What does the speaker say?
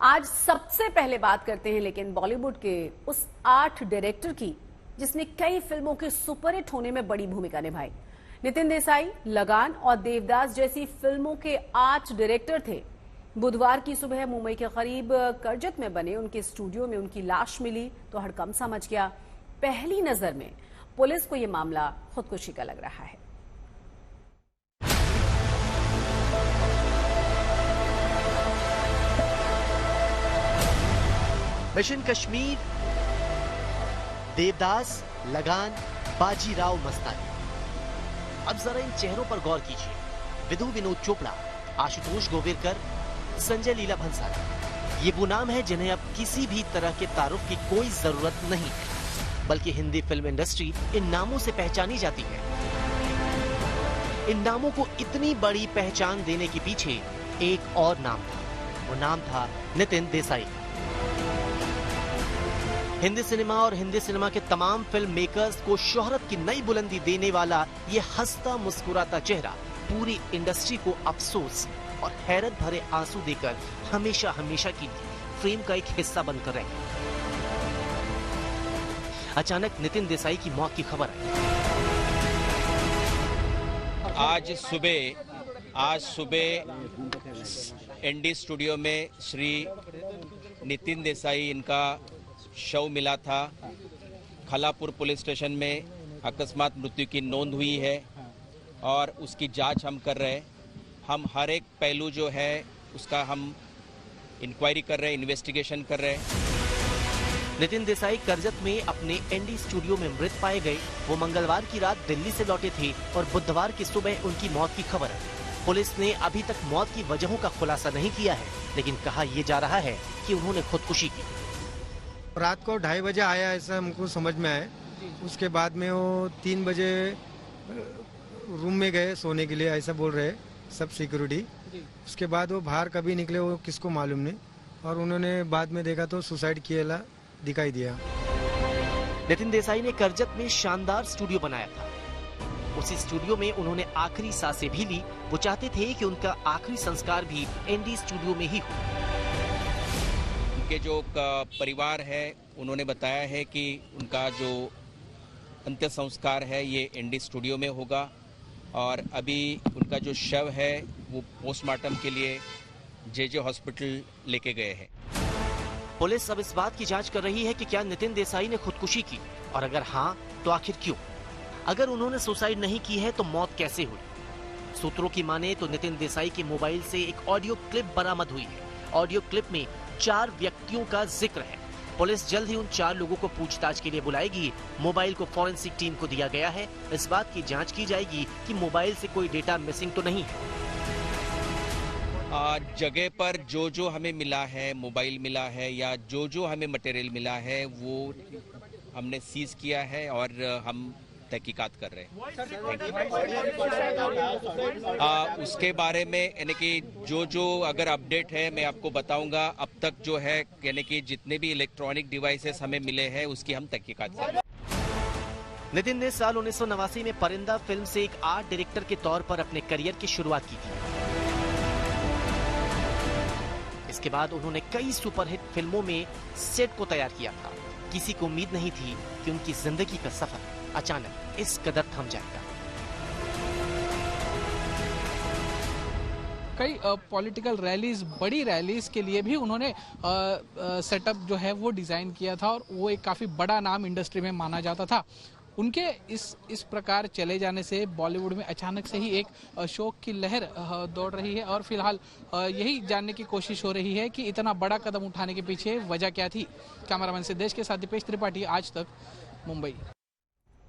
आज सबसे पहले बात करते हैं लेकिन बॉलीवुड के उस 8 डायरेक्टर की जिसने कई फिल्मों के सुपरहिट होने में बड़ी भूमिका निभाई। नितिन देसाई, लगान और देवदास जैसी फिल्मों के 8 डायरेक्टर थे। बुधवार की सुबह मुंबई के करीब करजत में बने उनके स्टूडियो में उनकी लाश मिली तो हड़कंप सा मच गया। पहली नजर में पुलिस को यह मामला खुदकुशी का लग रहा है। मिशन कश्मीर, देवदास, लगान, बाजीराव मस्तानी। अब जरा इन चेहरों पर गौर कीजिए। विधु विनोद चोपड़ा, आशुतोष गोविरकर, संजय लीला भंसाली। ये वो नाम है जिन्हें अब किसी भी तरह के तारुफ की कोई जरूरत नहीं है, बल्कि हिंदी फिल्म इंडस्ट्री इन नामों से पहचानी जाती है। इन नामों को इतनी बड़ी पहचान देने के पीछे एक और नाम था। वो नाम था नितिन देसाई। हिंदी सिनेमा और हिंदी सिनेमा के तमाम फिल्म मेकर्स को शोहरत की नई बुलंदी देने वाला ये हंसता मुस्कुराता चेहरा पूरी इंडस्ट्री को अफसोस और हैरत भरे आंसू देकर हमेशा हमेशा की फ्रेम का एक हिस्सा बनकर रहे। अचानक नितिन देसाई की मौत की खबर आई। आज सुबह एनडी स्टूडियो में श्री नितिन देसाई इनका शव मिला था। खलापुर पुलिस स्टेशन में अकस्मात मृत्यु की नोंद हुई है और उसकी जांच हम कर रहे हैं। हम हर एक पहलू जो है उसका हम इंक्वायरी कर रहे हैं, इन्वेस्टिगेशन कर रहे हैं। नितिन देसाई करजत में अपने एनडी स्टूडियो में मृत पाए गए। वो मंगलवार की रात दिल्ली से लौटे थे और बुधवार की सुबह उनकी मौत की खबर है। पुलिस ने अभी तक मौत की वजहों का खुलासा नहीं किया है, लेकिन कहा यह जा रहा है कि उन्होंने खुदकुशी की। रात को 2:30 बजे आया, ऐसा हमको समझ में आया। उसके बाद में वो 3 बजे रूम में गए सोने के लिए, ऐसा बोल रहे सब सिक्योरिटी। उसके बाद वो बाहर कभी निकले वो किसको मालूम नहीं, और उन्होंने बाद में देखा तो सुसाइड किया दिखाई दिया। नितिन देसाई ने करजत में शानदार स्टूडियो बनाया था। उसी स्टूडियो में उन्होंने आखिरी सांसें भी ली। वो चाहते थे कि उनका आखिरी संस्कार भी एनडी स्टूडियो में ही हो। उनके जो परिवार है उन्होंने बताया है कि उनका जो अंत्य संस्कार है ये एनडी स्टूडियो में होगा और अभी उनका जो शव है वो पोस्टमार्टम के लिए जे हॉस्पिटल लेके गए हैं। पुलिस अब इस बात की जांच कर रही है कि क्या नितिन देसाई ने खुदकुशी की, और अगर हाँ तो आखिर क्यों। अगर उन्होंने सुसाइड नहीं की है तो मौत कैसे हुई। सूत्रों की माने तो नितिन देसाई के मोबाइल से एक ऑडियो क्लिप बरामद हुई है। ऑडियो क्लिप में 4 व्यक्तियों का जिक्र है। पुलिस जल्द ही उन 4 लोगों को पूछताछ के लिए बुलाएगी। मोबाइल को फॉरेंसिक टीम को दिया गया है। इस बात की जांच की जाएगी कि मोबाइल से कोई डेटा मिसिंग तो नहीं है। जगह पर जो हमें मिला है, मोबाइल मिला है या जो हमें मटेरियल मिला है वो हमने सीज किया है और हम तहकीकात कर रहे हैं। उसके बारे में यानी कि जो अगर अपडेट है मैं आपको बताऊंगा। अब तक जो है यानी कि जितने भी इलेक्ट्रॉनिक डिवाइसेस हमें मिले हैं उसकी हम तहकीकात कर रहे हैं। नितिन ने साल 1989 में परिंदा फिल्म से एक आर्ट डायरेक्टर के तौर पर अपने करियर की शुरुआत की थी। इसके बाद उन्होंने कई सुपरहिट फिल्मों में सेट को तैयार किया था। किसी को उम्मीद नहीं थी कि उनकी जिंदगी का सफर अचानक इस कदर थम जाएगा। कई पॉलिटिकल रैलीज, बड़ी रैलीज के लिए भी उन्होंने सेटअप जो है वो डिजाइन किया था और वो एक काफी बड़ा नाम इंडस्ट्री में माना जाता था। उनके इस प्रकार चले जाने से बॉलीवुड में अचानक से ही एक शोक की लहर दौड़ रही है और फिलहाल यही जानने की कोशिश हो रही है कि इतना बड़ा कदम उठाने के पीछे वजह क्या थी। कैमरामैन सिद्धेश के साथ दीपेश त्रिपाठी, आज तक, मुंबई।